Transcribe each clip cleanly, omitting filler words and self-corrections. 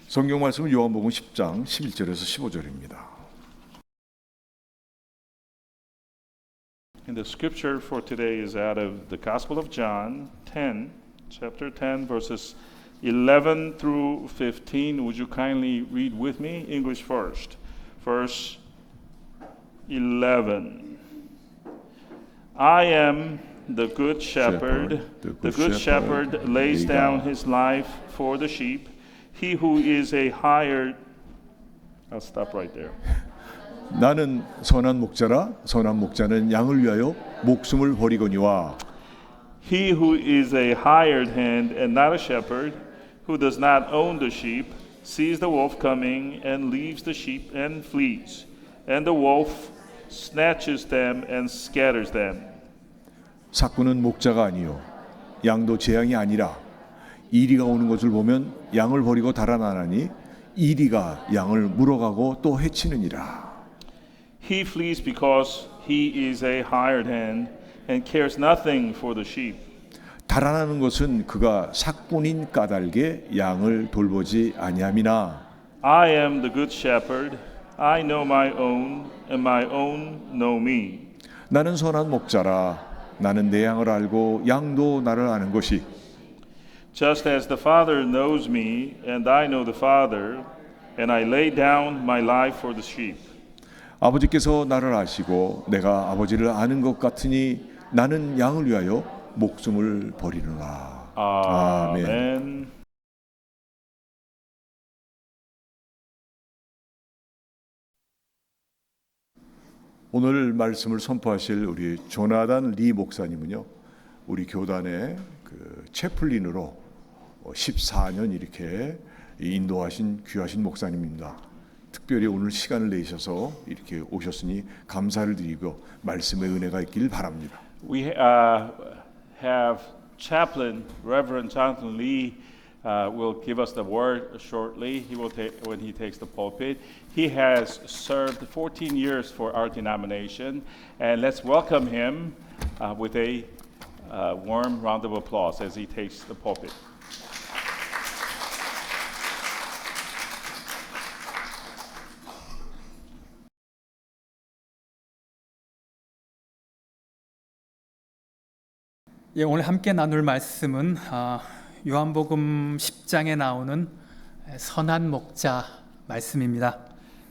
성경 말씀은 요한복음 10장 11절에서 15절입니다. And the scripture for today is out of the Gospel of John 10, chapter 10, verses 11 through 15. Would you kindly read with me? English first. Verse 11. I am the good shepherd. The good shepherd lays down his life for the sheep. He who is a hired, I'll stop right there. 나는 선한 목자라 선한 목자는 양을 위하여 목숨을 버리거니와 He who is a hired hand and not a shepherd, who does not own the sheep, sees the wolf coming and leaves the sheep and flees. And the wolf snatches them and scatters them. 삭구는 목자가 아니요 양도 제 양이 아니라 이리가 오는 것을 보면 양을 버리고 달아나나니 이리가 양을 물어가고 또 해치느니라. He flees because he is a hired hand and cares nothing for the sheep. 달아나는 것은 그가 삭군인 까닭에 양을 돌보지 아니함이나 I am the good shepherd. I know my own, and my own know me. 나는 선한 목자라 나는 내 양을 알고 양도 나를 아는 것이 Just as the Father knows me, and I know the Father, and I lay down my life for the sheep. 아버지께서 나를 아시고 내가 아버지를 아는 것 같으니 나는 양을 위하여 목숨을 버리노라. 아멘. 아멘. 오늘 말씀을 선포하실 우리 조나단 리 목사님은요, 우리 교단의 그 채플린으로 14년 이렇게 인도하신 귀하신 목사님입니다. 특별히 오늘 시간을 내셔서 이렇게 오셨으니 감사를 드리고 말씀의 은혜가 있길 바랍니다. We have Chaplain Reverend Jonathan Lee will give us the word shortly. He will take when he takes the pulpit. He has served 14 years for our denomination, and let's welcome him with a warm round of applause as he takes the pulpit. 예, 오늘 함께 나눌 말씀은 요한복음 10장에 나오는 선한 목자 말씀입니다.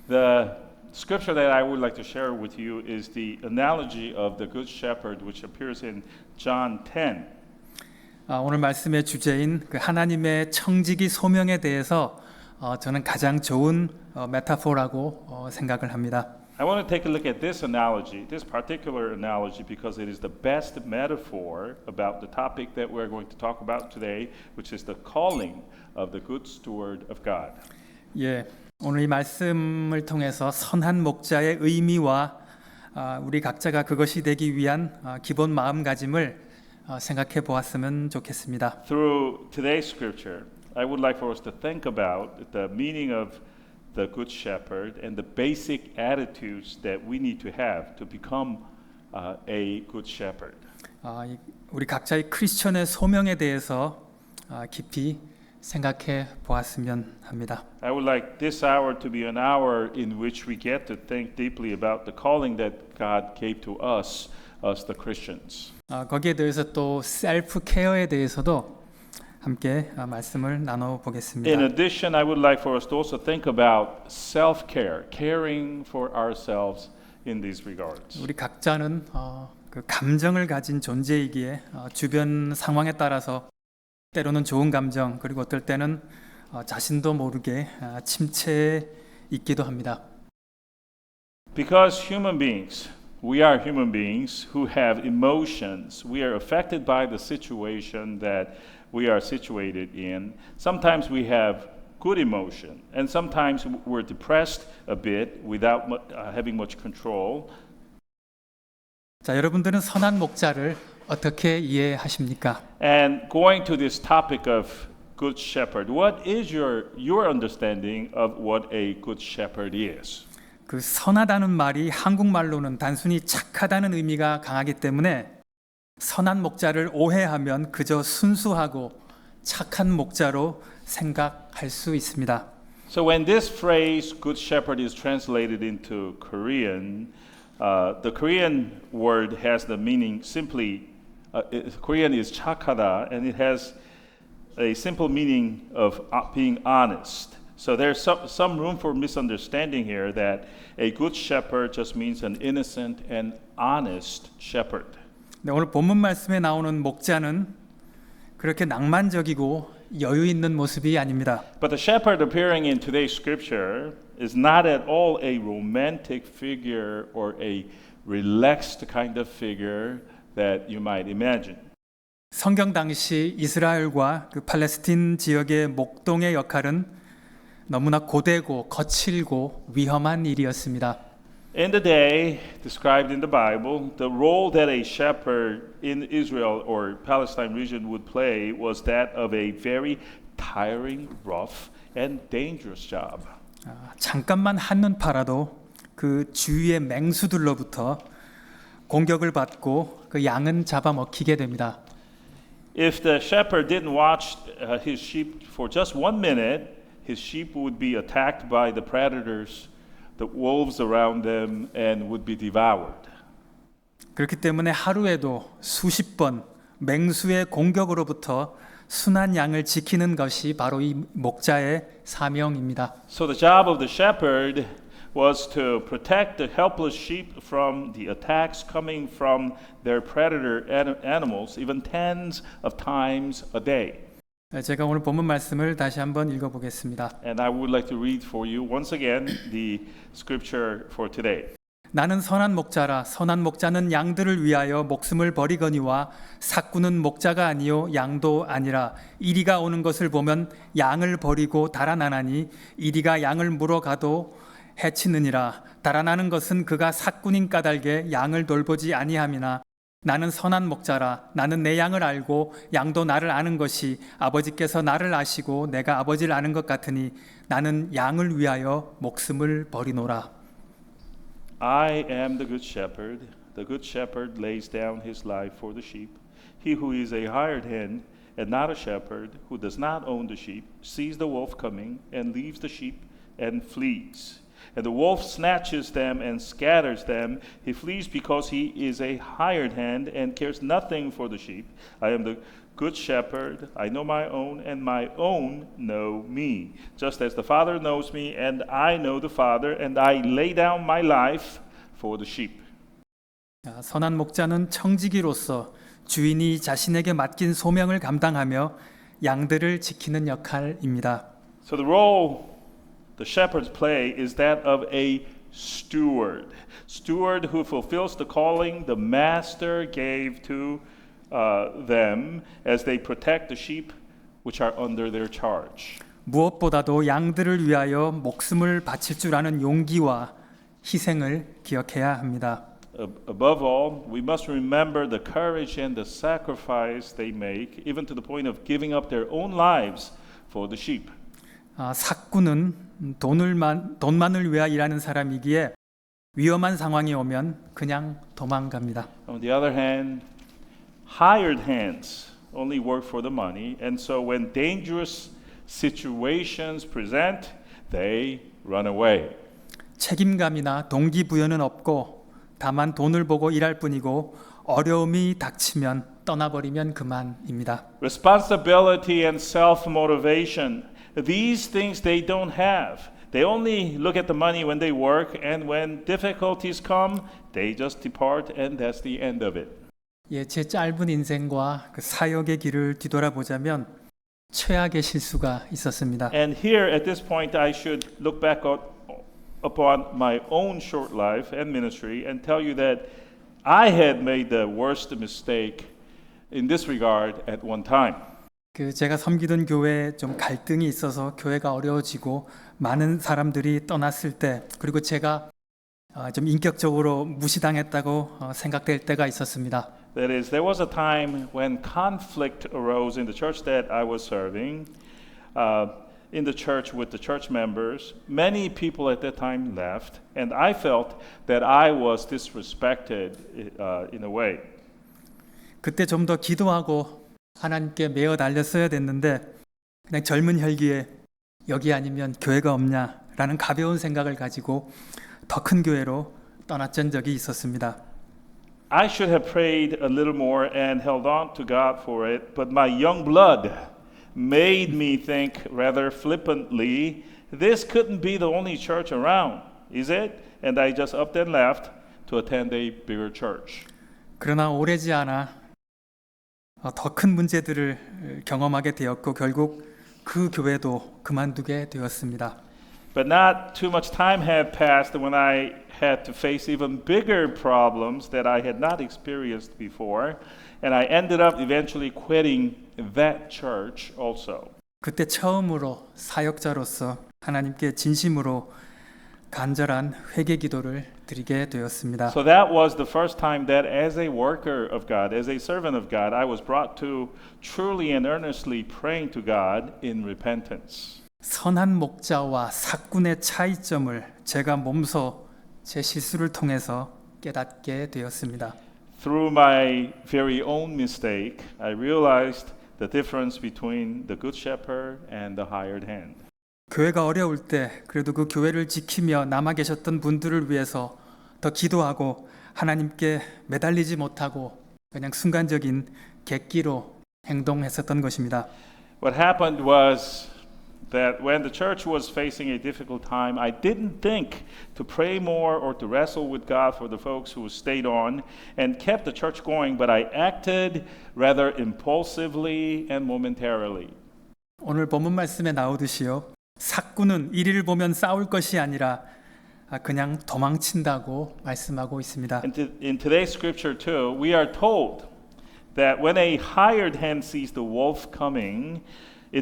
The scripture that I would like to share with you is the analogy of the good shepherd, which appears in John 10. 오늘 말씀의 주제인 그 하나님의 청지기 소명에 대해서 저는 가장 좋은 메타포라고 생각을 합니다. I want to take a look at this analogy, this particular analogy, because it is the best metaphor about the topic that we're going to talk about today, which is the calling of the good steward of God. 예, 오늘 이 말씀을 통해서 선한 목자의 의미와 우리 각자가 그것이 되기 위한 기본 마음가짐을 생각해 보았으면 좋겠습니다. Through today's scripture, I would like for us to think about the meaning of the good shepherd and the basic attitudes that we need to have to become a good shepherd. 우리 각자의 크리스천의 소명에 대해서 깊이 생각해 보았으면 합니다. I would like this hour to be an hour in which we get to think deeply about the calling that God gave to us as the Christians. 거기에 대해서 또 셀프 케어에 대해서도 함께 말씀을 나눠 보겠습니다. In addition, I would like for us to also think about self-care, caring for ourselves in these regards. 우리 각자는 그 감정을 가진 존재이기에 주변 상황에 따라서 때로는 좋은 감정 그리고 어떨 때는 자신도 모르게 침체에 있기도 합니다. Because we are human beings who have emotions. We are affected by the situation that we are situated in. Sometimes we have good emotion, and sometimes we're depressed a bit without having much control. 자, 여러분들은 선한 목자를 어떻게 이해하십니까? And going to this topic of good shepherd, what is your understanding of what a good shepherd is? 그 선하다는 말이 한국말로는 단순히 착하다는 의미가 강하기 때문에 선한 목자를 오해하면 그저 순수하고 착한 목자로 생각할 수 있습니다. So when this phrase "good shepherd" is translated into Korean, the Korean word has the meaning simply. Korean is 착하다, and it has a simple meaning of being honest. So there's some room for misunderstanding here that a good shepherd just means an innocent and honest shepherd. 네, 오늘 본문 말씀에 나오는 목자는 그렇게 낭만적이고 여유 있는 모습이 아닙니다. But the shepherd appearing in today's scripture is not at all a romantic figure or a relaxed kind of figure that you might imagine. 성경 당시 이스라엘과 그 팔레스틴 지역의 목동의 역할은 너무나 고되고 거칠고 위험한 일이었습니다. In the day described in the Bible, the role that a shepherd in Israel or Palestine region would play was that of a very tiring, rough, and dangerous job. 잠깐만 한눈 팔아도 그 주위의 맹수들로부터 공격을 받고 그 양은 잡아먹히게 됩니다. If the shepherd didn't watch his sheep for just 1 minute, his sheep would be attacked by the predators, the wolves around them, and would be devoured. 그렇기 때문에 하루에도 수십 번 맹수의 공격으로부터 순한 양을 지키는 것이 바로 이 목자의 사명입니다. So the job of the shepherd was to protect the helpless sheep from the attacks coming from their predator animals, even tens of times a day. 제가 오늘 본문 말씀을 다시 한번 읽어보겠습니다. And I would like to read for you once again the scripture for today. 나는 선한 목자라 선한 목자는 양들을 위하여 목숨을 버리거니와 삭구는 목자가 아니요 양도 아니라 이리가 오는 것을 보면 양을 버리고 달아나나니 이리가 양을 물어가도 해치느니라. 달아나는 것은 그가 삭군인 까닭에 양을 돌보지 아니함이나 나는 선한 목자라 나는 내 양을 알고 양도 나를 아는 것이 아버지께서 나를 아시고 내가 아버지를 아는 것 같으니 나는 양을 위하여 목숨을 버리노라. I am the good shepherd. The good shepherd lays down his life for the sheep. He who is a hired hand and not a shepherd, who does not own the sheep, sees the wolf coming and leaves the sheep and flees. And the wolf snatches them and scatters them. He flees because he is a hired hand and cares nothing for the sheep. I am the good shepherd. I know my own, and my own know me. Just as the Father knows me, and I know the Father, and I lay down my life for the sheep. 선한 목자는 청지기로서 주인이 자신에게 맡긴 소명을 감당하며 양들을 지키는 역할입니다. So the role the shepherds play is that of a steward. Steward who fulfills the calling the master gave to them as they protect the sheep which are under their charge. 무엇보다도 양들을 위하여 목숨을 바칠 줄 아는 용기와 희생을 기억해야 합니다. Above all, we must remember the courage and the sacrifice they make, even to the point of giving up their own lives for the sheep. 삭구는 돈만을 위하여 일하는 사람이기에 위험한 상황이 오면 그냥 도망갑니다. On the other hand, hired hands only work for the money, and so when dangerous situations present, they run away. 책임감이나 동기부여는 없고 다만 돈을 보고 일할 뿐이고 어려움이 닥치면 떠나버리면 그만입니다. Responsibility and self-motivation, these things they don't have. They only look at the money when they work, and when difficulties come, they just depart, and that's the end of it. 제 짧은 인생과 그 사역의 길을 뒤돌아보자면 최악의 실수가 있었습니다. And here at this point, I should look back upon my own short life and ministry and tell you that I had made the worst mistake in this regard at one time. 제가 섬기던 교회에 좀 갈등이 있어서 교회가 어려워지고 많은 사람들이 떠났을 때 그리고 제가 좀 인격적으로 무시당했다고 생각될 때가 있었습니다. That is, there was a time when conflict arose in the church that I was serving, in the church with the church members. Many people at that time left, and I felt that I was disrespected in a way. 그때 좀 더 기도하고 하나님께 매어 달렸어야 됐는데 그냥 젊은 혈기에 여기 아니면 교회가 없냐라는 가벼운 생각을 가지고 더 큰 교회로 떠났던 적이 있었습니다. I should have prayed a little more and held on to God for it, but my young blood made me think rather flippantly, this couldn't be the only church around, is it? And I just upped and left to attend a bigger church. 그러나 오래지 않아 더 큰 문제들을 경험하게 되었고 결국 그 교회도 그만두게 되었습니다. But not too much time had passed when I had to face even bigger problems that I had not experienced before, and I ended up eventually quitting that church also. 그때 처음으로 사역자로서 하나님께 진심으로 간절한 회개 기도를 드리게 되었습니다. So that was the first time that as a worker of God, as a servant of God, I was brought to truly and earnestly praying to God in repentance. 선한 목자와 사꾼의 차이점을 제가 몸소 제 실수를 통해서 깨닫게 되었습니다. Through my very own mistake, I realized the difference between the good shepherd and the hired hand. 교회가 어려울 때 그래도 그 교회를 지키며 남아 계셨던 분들을 위해서 더 기도하고 하나님께 매달리지 못하고 그냥 순간적인 객기로 행동했었던 것입니다. What happened was that when the church was facing a difficult time, I didn't think to pray more or to wrestle with God for the folks who stayed on and kept the church going, but I acted rather impulsively and momentarily. 오늘 본문 말씀에 나오듯이요. 사꾼은 이리를 보면 싸울 것이 아니라 그냥 도망친다고 말씀하고 있습니다. In today's scripture too, we are told that when a hired hand sees the wolf coming, he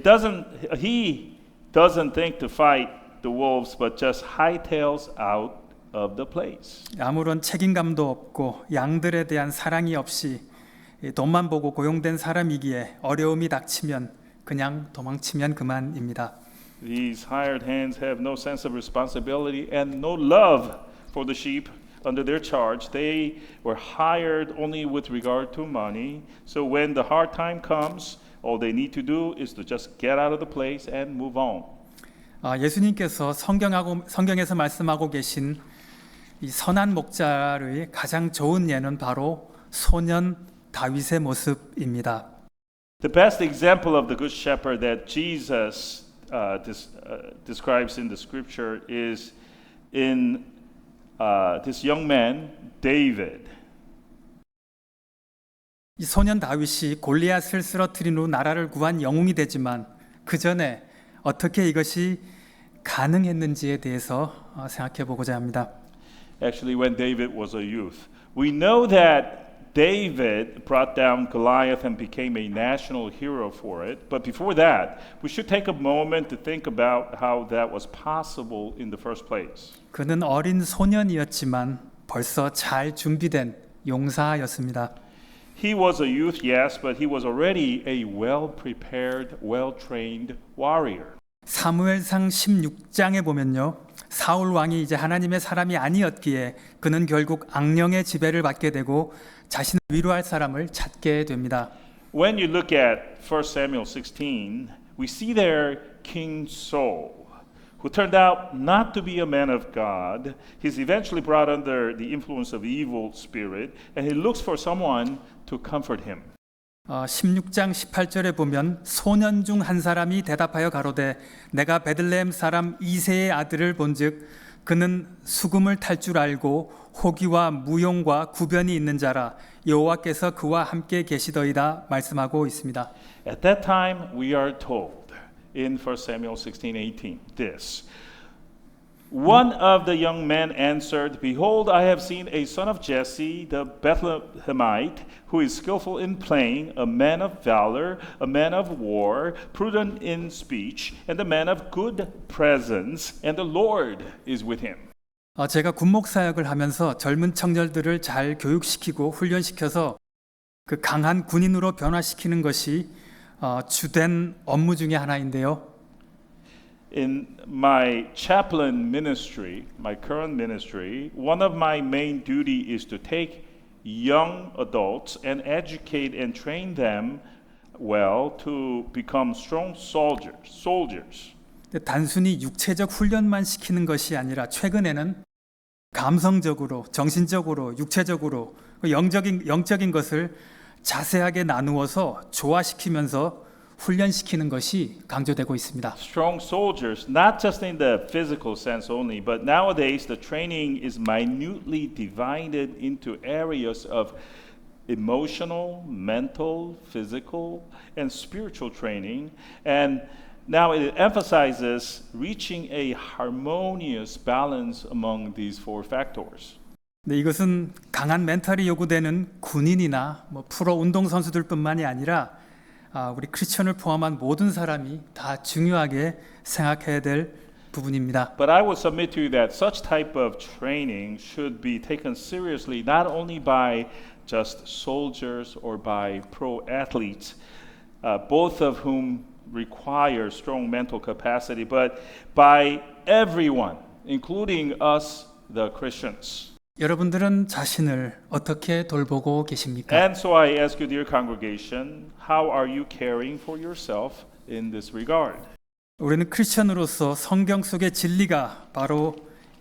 doesn't think to fight the wolves, but just hightails out of the place. 아무런 책임감도 없고 양들에 대한 사랑이 없이 돈만 보고 고용된 사람이기에 어려움이 닥치면 그냥 도망치면 그만입니다. These hired hands have no sense of responsibility and no love for the sheep under their charge. They were hired only with regard to money. So when the hard time comes, all they need to do is to just get out of the place and move on. 예수님께서 성경에서 말씀하고 계신 이 선한 목자의 가장 좋은 예는 바로 소년 다윗의 모습입니다. The best example of the good shepherd that Jesus describes in the scripture is in this young man, David. 이 소년 다윗이 골리앗을 쓰러뜨린 후 나라를 구한 영웅이 되지만 그 전에 어떻게 이것이 가능했는지에 대해서 생각해 보고자 합니다. Actually, when David was a youth, we know that David brought down Goliath and became a national hero for it. But before that, we should take a moment to think about how that was possible in the first place. 그는 어린 소년이었지만 벌써 잘 준비된 용사였습니다. He was a youth, yes, but he was already a well-prepared, well-trained warrior. 사무엘상 16장에 보면요. 사울 왕이 이제 하나님의 사람이 아니었기에 그는 결국 악령의 지배를 받게 되고 자신을 위로할 사람을 찾게 됩니다. When you look at 1 Samuel 16, we see there King Saul, who turned out not to be a man of God. He's eventually brought under the influence of evil spirit, and he looks for someone to comfort him. 16장 18절에 보면 소년 중 한 사람이 대답하여 가로되 내가 베들레헴 사람 이새의 아들을 본즉 그는 수금을 탈 줄 알고 호기와 무용과 구변이 있는 자라 여호와께서 그와 함께 계시더이다 말씀하고 있습니다. At that time we are told in 1 Samuel 16:18 this. One of the young men answered, Behold, I have seen a son of Jesse, the Bethlehemite, who is skillful in playing, a man of valor, a man of war, prudent in speech, and a man of good presence, and the Lord is with him. 제가 군목 사역을 하면서 젊은 청년들을 잘 교육시키고 훈련시켜서 그 강한 군인으로 변화시키는 것이 주된 업무 중에 하나인데요. In my chaplain ministry, my current ministry, one of my main duty is to take young adults and educate and train them well to become strong soldiers. 단순히 육체적 훈련만 시키는 것이 아니라 최근에는 감성적으로, 정신적으로, 육체적으로 영적인 것을 자세하게 나누어서 조화시키면서 훈련시키는 것이 강조되고 있습니다. Strong soldiers, not just in the physical sense only, but nowadays the training is minutely divided into areas of emotional, mental, physical, and spiritual training. And now it emphasizes reaching a harmonious balance among these four factors. 네, 이것은 강한 멘탈이 요구되는 군인이나 프로 운동 선수들뿐만이 아니라 우리 크리스천을 포함한 모든 사람이 다 중요하게 생각해야 될 부분입니다. But I would submit to you that such type of training should be taken seriously not only by just soldiers or by pro athletes, both of whom require strong mental capacity, but by everyone, including us, the Christians. 여러분들은 자신을 어떻게 돌보고 계십니까? And so I ask you, dear congregation, how are you caring for yourself in this regard? 우리는 크리스천으로서 성경 속의 진리가 바로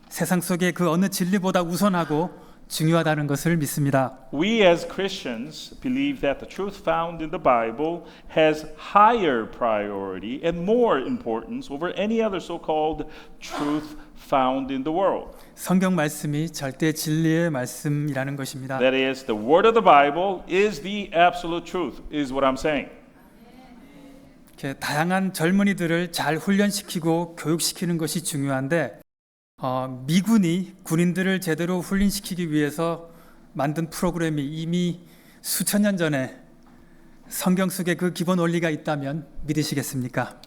세상 속의 그 어느 진리보다 우선하고 중요하다는 것을 믿습니다. We as Christians believe that the truth found in the Bible has higher priority and more importance over any other so-called truth found in the world. 성경 말씀이 절대 진리의 말씀이라는 것입니다. That is, the word of the Bible is the absolute truth, is what I'm saying. 이렇게 다양한 젊은이들을 잘 훈련시키고 교육시키는 것이 중요한데 미군이 군인들을 제대로 훈련시키기 위해서 만든 프로그램이 이미 수천 년 전에 성경 속에 그 기본 원리가 있다면 믿으시겠습니까?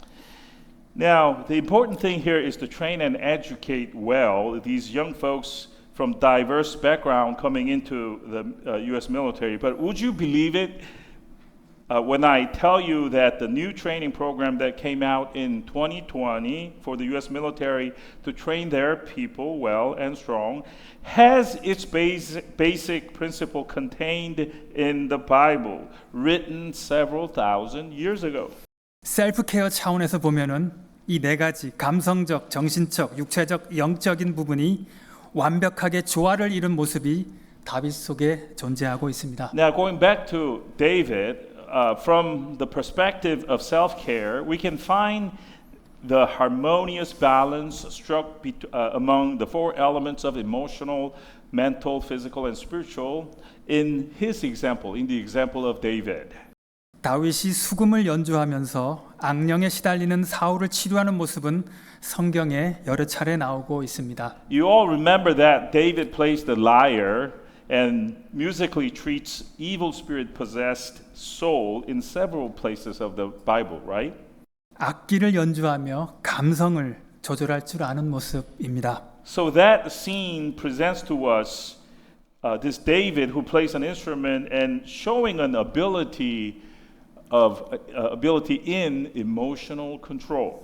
Now, the important thing here is to train and educate well these young folks from diverse background coming into the U.S. military. But would you believe it when I tell you that the new training program that came out in 2020 for the U.S. military to train their people well and strong has its basic principle contained in the Bible, written several thousand years ago. 셀프 케어 차원에서 보면은 이 네 가지 감성적, 정신적, 육체적, 영적인 부분이 완벽하게 조화를 이룬 모습이 다윗 속에 존재하고 있습니다. Now, going back to David, from the perspective of self-care, we can find the harmonious balance struck among the four elements of emotional, mental, physical, and spiritual in his example, in the example of David. 다윗이 수금을 연주하면서 악령에 시달리는 사울을 치료하는 모습은 성경에 여러 차례 나오고 있습니다. You all remember that David plays the lyre and musically treats evil spirit possessed soul in several places of the Bible, right? 악기를 연주하며 감성을 조절할 줄 아는 모습입니다. So that scene presents to us this David who plays an instrument and showing an ability in emotional control.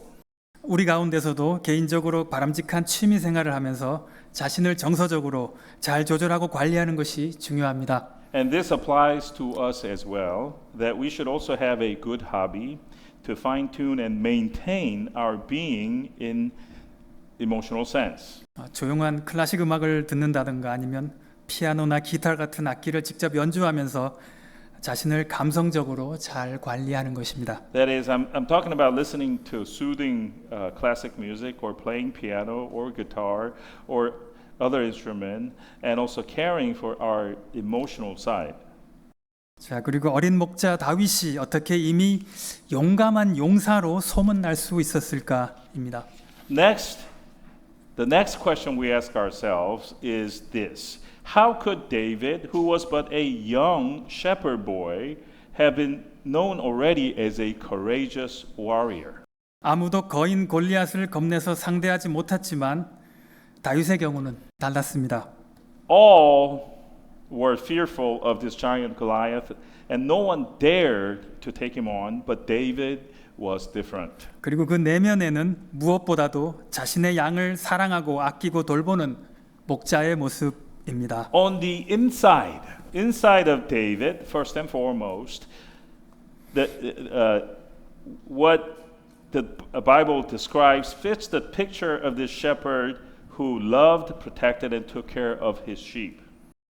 우리 가운데서도 개인적으로 바람직한 취미 생활을 하면서 자신을 정서적으로 잘 조절하고 관리하는 것이 중요합니다. And this applies to us as well, that we should also have a good hobby to fine-tune and maintain our being in emotional sense. 조용한 클래식 음악을 듣는다든가 아니면 피아노나 기타 같은 악기를 직접 연주하면서 자신을 감성적으로 잘 관리하는 것입니다. That is, I'm talking about listening to soothing classic music or playing piano or guitar or other instrument and also caring for our emotional side. 자, 그리고 어린 목자 다윗이 어떻게 이미 용감한 용사로 소문날 수 있었을까입니다. Next, the next question we ask ourselves is this. How could David, who was but a young shepherd boy, have been known already as a courageous warrior? 아무도 거인 골리앗을 겁내서 상대하지 못했지만 다윗의 경우는 달랐습니다. All were fearful of this giant Goliath, and no one dared to take him on, but David was different. 그리고 그 내면에는 무엇보다도 자신의 양을 사랑하고 아끼고 돌보는 목자의 모습입니다. On the inside of David, first and foremost, what the Bible describes fits the picture of this shepherd who loved, protected, and took care of his sheep.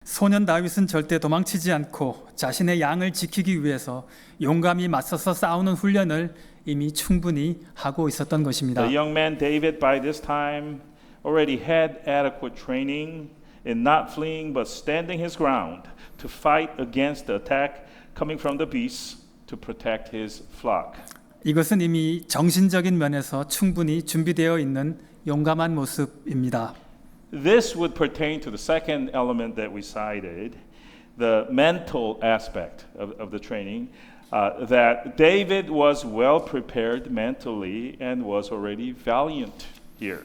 소년 다윗은 절대 도망치지 않고 자신의 양을 지키기 위해서 용감히 맞서서 싸우는 훈련을 이미 충분히 하고 있었던 것입니다. The young man David by this time already had adequate training in not fleeing but standing his ground to fight against the attack coming from the beasts to protect his flock. 이것은 이미 정신적인 면에서 충분히 준비되어 있는 용감한 모습입니다. This would pertain to the second element that we cited, the mental aspect of the training, that David was well prepared mentally and was already valiant here.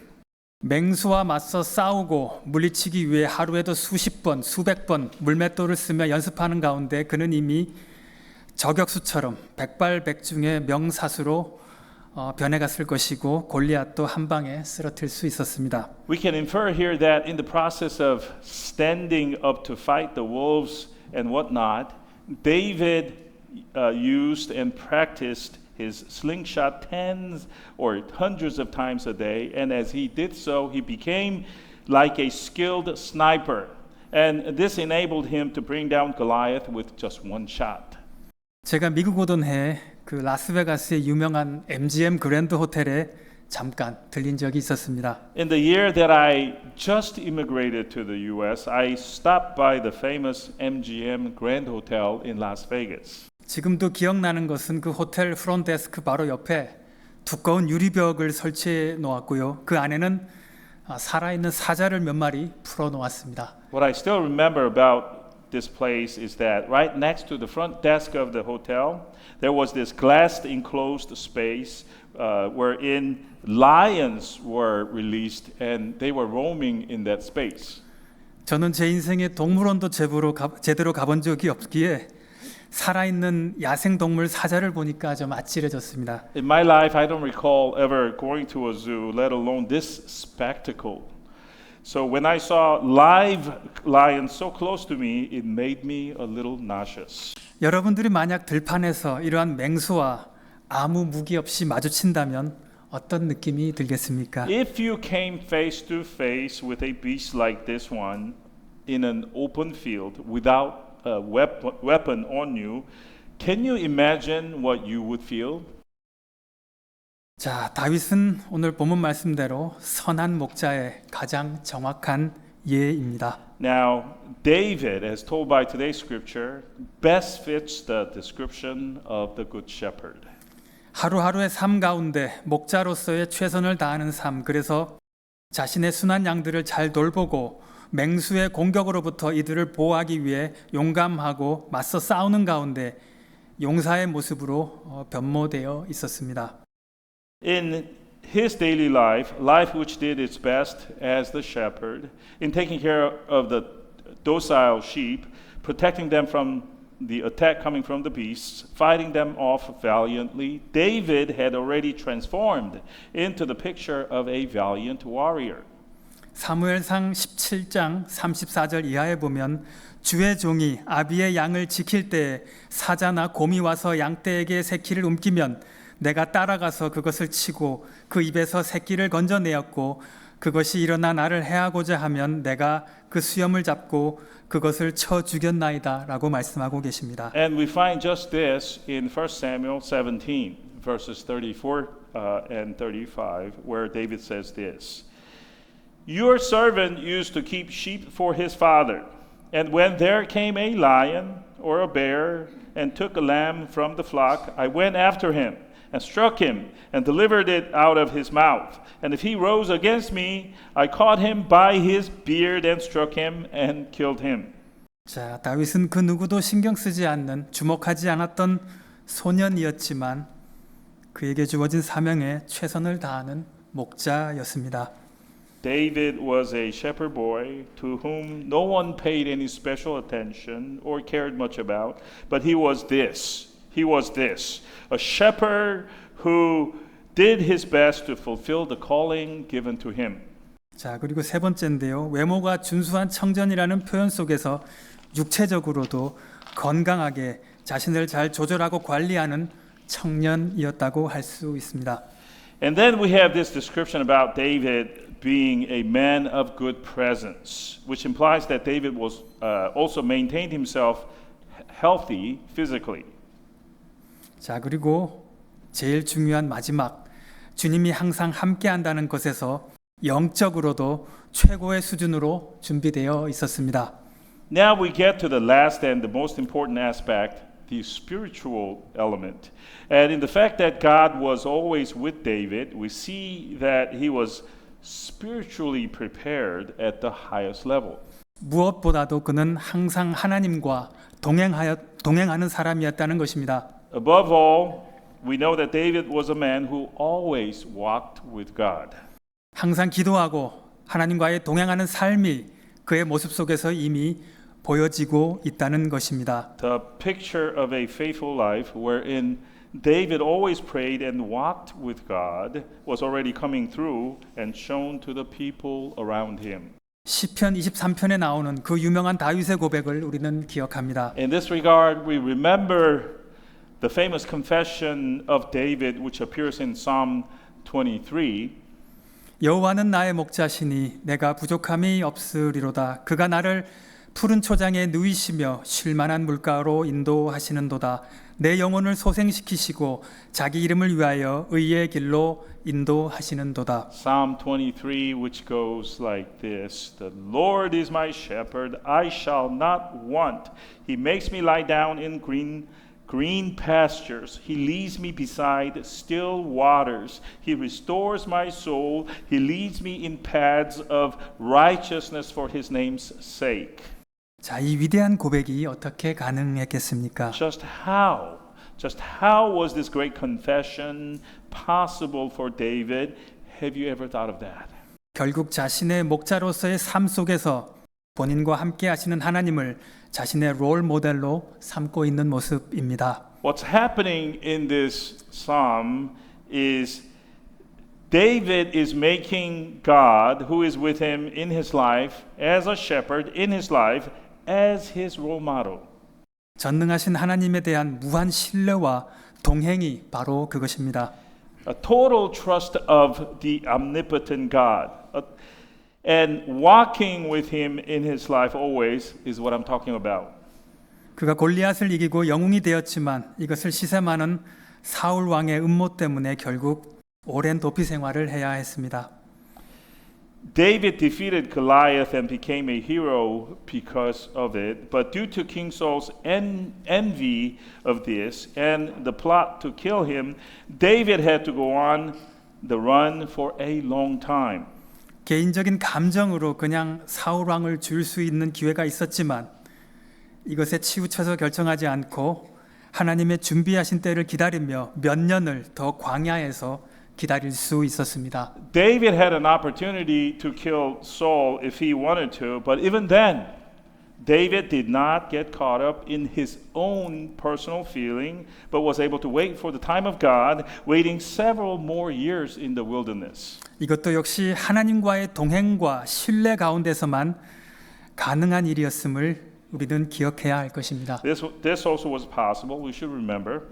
맹수와 맞서 싸우고 물리치기 위해 하루에도 수십 번, 수백 번 물맷돌을 쓰며 연습하는 가운데 그는 이미 저격수처럼 백발백중의 명사수로 변해갔을 것이고 골리앗도 한 방에 쓰러뜨릴 수 있었습니다. We can infer here that in the process of standing up to fight the wolves and whatnot, David used and practiced his slingshot tens or hundreds of times a day, and as he did so, he became like a skilled sniper, and this enabled him to bring down Goliath with just one shot. 제가 미국 오던 해 그 라스베가스의 유명한 MGM 그랜드 호텔에 잠깐 들린 적이 있었습니다. In the year that I just immigrated to the U.S., I stopped by the famous MGM Grand Hotel in Las Vegas. 지금도 기억나는 것은 그 호텔 프론트 데스크 바로 옆에 두꺼운 유리벽을 설치해 놓았고요. 그 안에는 살아있는 사자를 몇 마리 풀어 놓았습니다. What I still remember about this place is that right next to the front desk of the hotel, there was this glass enclosed space wherein lions were released and they were roaming in that space. 저는 제 인생에 동물원도 제대로 가본 적이 없기에 살아있는 야생동물 사자를 보니까 좀 아찔해졌습니다. In my life, I don't recall ever going to a zoo, let alone this spectacle. So when I saw live lions so close to me, it made me a little nauseous. 여러분들이 만약 들판에서 이러한 맹수와 아무 무기 없이 마주친다면 어떤 느낌이 들겠습니까? If you came face to face with a beast like this one in an open field without a weapon on you, can you imagine what you would feel? 자, 다윗은 오늘 본문 말씀대로 선한 목자의 가장 정확한 예입니다. Now, David, as told by today's scripture, best fits the description of the Good Shepherd. 하루하루의 삶 가운데 목자로서의 최선을 다하는 삶, 그래서 자신의 순한 양들을 잘 돌보고 맹수의 공격으로부터 이들을 보호하기 위해 용감하고 맞서 싸우는 가운데 용사의 모습으로 변모되어 있었습니다. In his daily life, life which did its best as the shepherd, in taking care of the docile sheep, protecting them from the attack coming from the beasts, fighting them off valiantly, David had already transformed into the picture of a valiant warrior. 사무엘상 17장 34절 이하에 보면 주의 종이 아비의 양을 지킬 때 사자나 곰이 와서 양떼에게 새끼를 움키면 내가 따라가서 그것을 치고 그 입에서 새끼를 건져내었고 그것이 일어나 나를 해하고자 하면 내가 그 수염을 잡고 그것을 쳐 죽였나이다 라고 말씀하고 계십니다. And we find just this in 1 Samuel 17 verses 34 and 35 where David says this. Your servant used to keep sheep for his father, and when there came a lion or a bear and took a lamb from the flock, I went after him and struck him and delivered it out of his mouth. And if he rose against me, I caught him by his beard and struck him and killed him. 자, 다윗은 그 누구도 신경 쓰지 않는 주목하지 않았던 소년이었지만 그에게 주어진 사명에 최선을 다하는 목자였습니다. David was a shepherd boy to whom no one paid any special attention or cared much about, but he was this, a shepherd who did his best to fulfill the calling given to him. 자, 그리고 세 번째인데요. 외모가 준수한 청년이라는 표현 속에서 육체적으로도 건강하게 자신을 잘 조절하고 관리하는 청년이었다고 할 수 있습니다. And then we have this description about David being a man of good presence, which implies that David was also maintained himself healthy physically. 자, 그리고 제일 중요한 마지막, 주님이 항상 함께 한다는 것에서 영적으로도 최고의 수준으로 준비되어 있었습니다. Now we get to the last and the most important aspect, the spiritual element. And in the fact that God was always with David, we see that he was spiritually prepared at the highest level. 무엇보다도 그는 항상 하나님과 동행하는 사람이었다는 것입니다. Above all, we know that David was a man who always walked with God. 항상 기도하고 하나님과의 동행하는 삶이 그의 모습 속에서 이미 보여지고 있다는 것입니다. The picture of a faithful life wherein David always prayed and walked with God was already coming through and shown to the people around him. 시편 23편에 나오는 그 유명한 다윗의 고백을 우리는 기억합니다. In this regard, we remember the famous confession of David which appears in Psalm 23. 여호와는 나의 목자시니 내가 부족함이 없으리로다. 그가 나를 푸른 초장에 누이시며 쉴 만한 물가로 인도하시는도다. 내 영혼을 소생시키시고 자기 이름을 위하여 의의 길로 인도하시는도다. Psalm 23, which goes like this: The Lord is my shepherd, I shall not want. He makes me lie down in green pastures. He leads me beside still waters. He restores my soul. He leads me in paths of righteousness for his name's sake. 자, 이 위대한 고백이 어떻게 가능했겠습니까? Just how was this great confession possible for David? Have you ever thought of that? 결국 자신의 목자로서의 삶 속에서 본인과 함께 하시는 하나님을 자신의 롤 모델로 삼고 있는 모습입니다. What's happening in this psalm is David is making God, who is with him in his life, as a shepherd in his life, as his role model. 전능하신 하나님에 대한 무한 신뢰와 동행이 바로 그것입니다. A total trust of the omnipotent God. And walking with him in his life always is what I'm talking about. 그가 골리앗을 이기고 영웅이 되었지만 이것을 시샘하는 사울 왕의 음모 때문에 결국 오랜 도피 생활을 해야 했습니다. David defeated Goliath and became a hero because of it, but due to King Saul's envy of this and the plot to kill him, David had to go on the run for a long time. 개인적인 감정으로 그냥 사울 왕을 줄 수 있는 기회가 있었지만 이것에 치우쳐서 결정하지 않고 하나님의 준비하신 때를 기다리며 몇 년을 더 광야에서 기다릴 수 있었습니다. David had an opportunity to kill Saul if he wanted to, but even then, David did not get caught up in his own personal feeling, but was able to wait for the time of God, waiting several more years in the wilderness. 이것도 역시 하나님과의 동행과 신뢰 가운데서만 가능한 일이었음을 우리는 기억해야 할 것입니다. This also was possible, we should remember,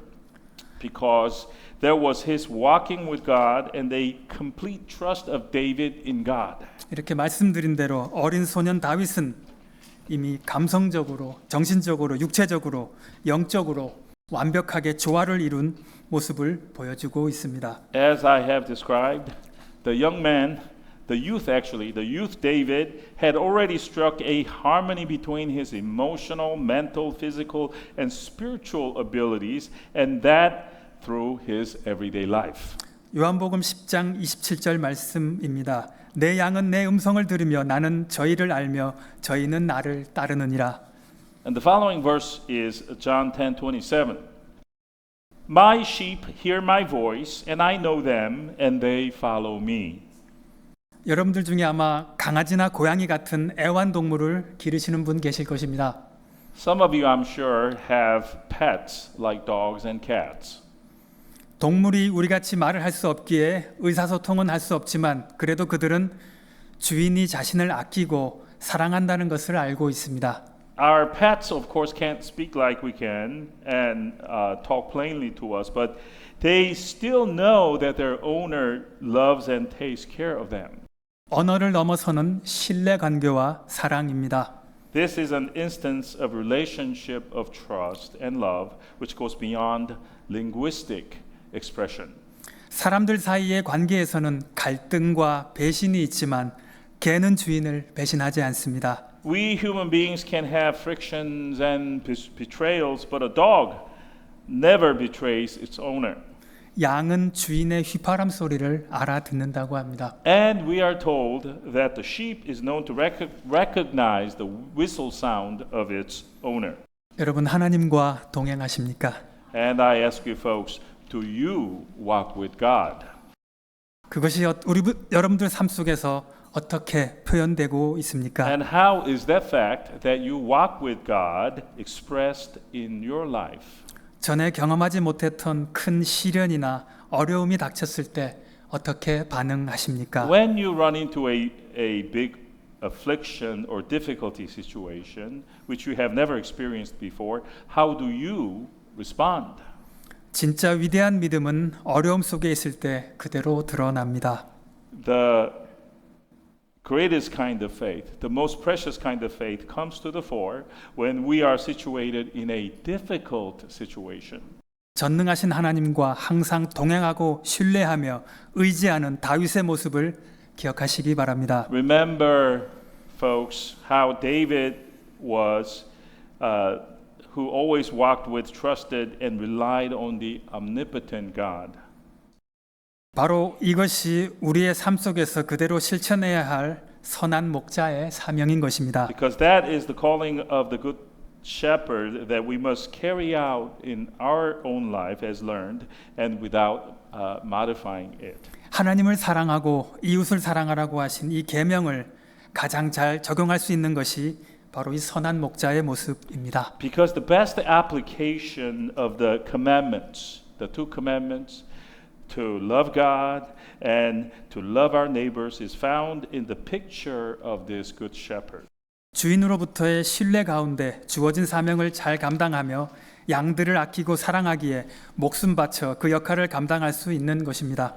because there was his walking with God and a complete trust of David in God. 이렇게 말씀드린 대로 어린 소년 다윗은 이미 감성적으로, 정신적으로, 육체적으로, 영적으로 완벽하게 조화를 이룬 모습을 보여주고 있습니다. As I have described, the youth David had already struck a harmony between his emotional, mental, physical, and spiritual abilities, and that through his everyday life. 요한복음 10장 27절 말씀입니다. 내 양은 내 음성을 들으며 나는 저희를 알며 저희는 나를 따르느니라. And the following verse is John 10:27. My sheep hear my voice, and I know them, and they follow me. 여러분들 중에 아마 강아지나 고양이 같은 애완동물을 기르시는 분 계실 것입니다. Some of you, I'm sure, have pets like dogs and cats. 동물이 우리같이 말을 할 수 없기에 의사소통은 할 수 없지만 그래도 그들은 주인이 자신을 아끼고 사랑한다는 것을 알고 있습니다. Our pets, of course, can't speak like we can and talk plainly to us, but they still know that their owner loves and takes care of them. 언어를 넘어서는 신뢰 관계와 사랑입니다. This is an instance of relationship of trust and love, which goes beyond linguistic expression. 사람들 사이의 관계에서는 갈등과 배신이 있지만 개는 주인을 배신하지 않습니다. We human beings can have frictions and betrayals, but a dog never betrays its owner. 양은 주인의 휘파람 소리를 알아듣는다고 합니다. And we are told that the sheep is known to recognize the whistle sound of its owner. 여러분 하나님과 동행하십니까? And I ask you folks, do you walk with God? 그것이 여러분들 삶 속에서 어떻게 표현되고 있습니까? And how is that fact that you walk with God expressed in your life? 전에 경험하지 못했던 큰 시련이나 어려움이 닥쳤을 때 어떻게 반응하십니까? When you run into a big affliction or difficulty situation which you have never experienced before, how do you respond? 진짜 위대한 믿음은 어려움 속에 있을 때 그대로 드러납니다. The greatest kind of faith, the most precious kind of faith comes to the fore when we are situated in a difficult situation. 전능하신 하나님과 항상 동행하고 신뢰하며 의지하는 다윗의 모습을 기억하시기 바랍니다. Remember, folks, how David was, who always walked with, trusted, and relied on the omnipotent God. 바로 이것이 우리의 삶 속에서 그대로 실천해야 할 선한 목자의 사명인 것입니다. Because that is the calling of the good shepherd that we must carry out in our own life as learned and without modifying it. 하나님을 사랑하고 이웃을 사랑하라고 하신 이 계명을 가장 잘 적용할 수 있는 것이 바로 이 선한 목자의 모습입니다. Because the best application of the commandments, the two commandments, to love God and to love our neighbors is found in the picture of this good shepherd. 주인으로부터의 신뢰 가운데 주어진 사명을 잘 감당하며 양들을 아끼고 사랑하기에 목숨 바쳐 그 역할을 감당할 수 있는 것입니다.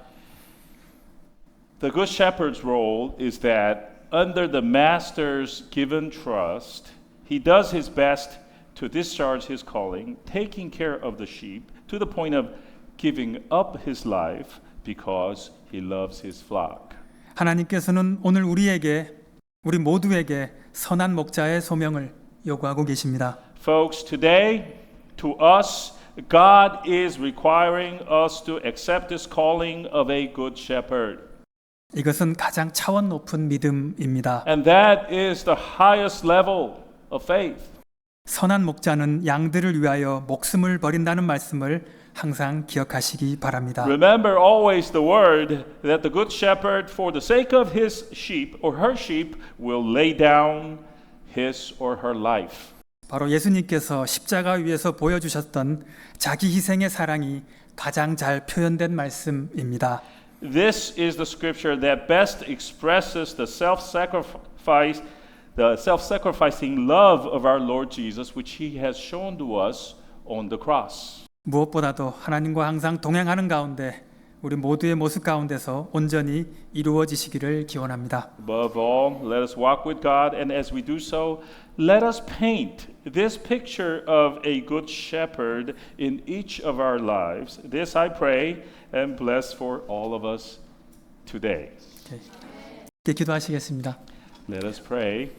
The good shepherd's role is that under the master's given trust, he does his best to discharge his calling, taking care of the sheep to the point of giving up his life because he loves his flock. 하나님께서는 오늘 우리 모두에게 선한 목자의 소명을 요구하고 계십니다. Folks, today to us God is requiring us to accept this calling of a good shepherd. 이것은 가장 차원 높은 믿음입니다. And that is the highest level of faith. 선한 목자는 양들을 위하여 목숨을 버린다는 말씀을 항상 기억하시기 바랍니다. Remember always the word that the good shepherd for the sake of his sheep or her sheep will lay down his or her life. 바로 예수님께서 십자가 위에서 보여주셨던 자기 희생의 사랑이 가장 잘 표현된 말씀입니다. This is the scripture that best expresses the self-sacrificing love of our Lord Jesus, which he has shown to us on the cross. 무엇보다도 하나님과 항상 동행하는 가운데 우리 모두의 모습 가운데서 온전히 이루어지시기를 기원합니다. Above all, let us walk with God, and as we do so, let us paint this picture of a good shepherd in each of our lives. This I pray and bless for all of us today. 기도하시겠습니다. Let us pray.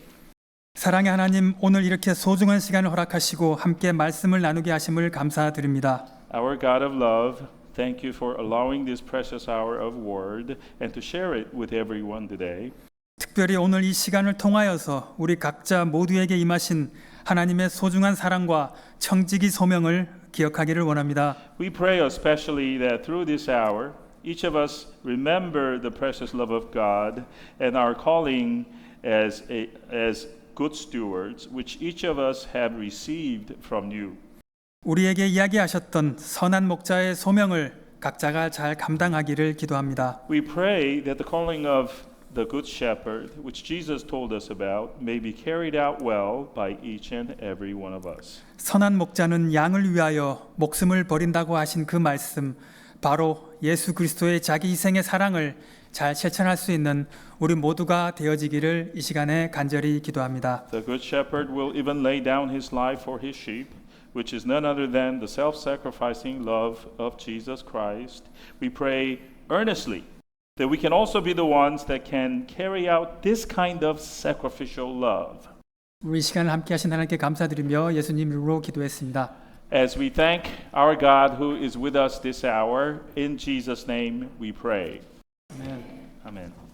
사랑의 하나님, 오늘 이렇게 소중한 시간을 허락하시고 함께 말씀을 나누게 하심을 감사드립니다. Our God of love, thank you for allowing this precious hour of word and to share it with everyone today. 특별히 오늘 이 시간을 통하여서 우리 각자 모두에게 임하신 하나님의 소중한 사랑과 청지기 소명을 기억하기를 원합니다. We pray especially that through this hour, each of us remember the precious love of God and our calling as good stewards, which each of us have received from you. 우리에게 이야기하셨던 선한 목자의 소명을 각자가 잘 감당하기를 기도합니다. We pray that the calling of the Good Shepherd, which Jesus told us about, may be carried out well by each and every one of us. 선한 목자는 양을 위하여 목숨을 버린다고 하신 그 말씀, 바로 예수 그리스도의 자기 희생의 사랑을 잘 실천할 수 있는 우리 모두가 되어지기를 이 시간에 간절히 기도합니다. The Good Shepherd will even lay down his life for his sheep, which is none other than the self-sacrificing love of Jesus Christ. We pray earnestly that we can also be the ones that can carry out this kind of sacrificial love. 우리 이 시간을 함께 하신 하나님께 감사드리며 예수님 이름으로 기도했습니다. As we thank our God who is with us this hour, in Jesus' name we pray. 아멘. Amen.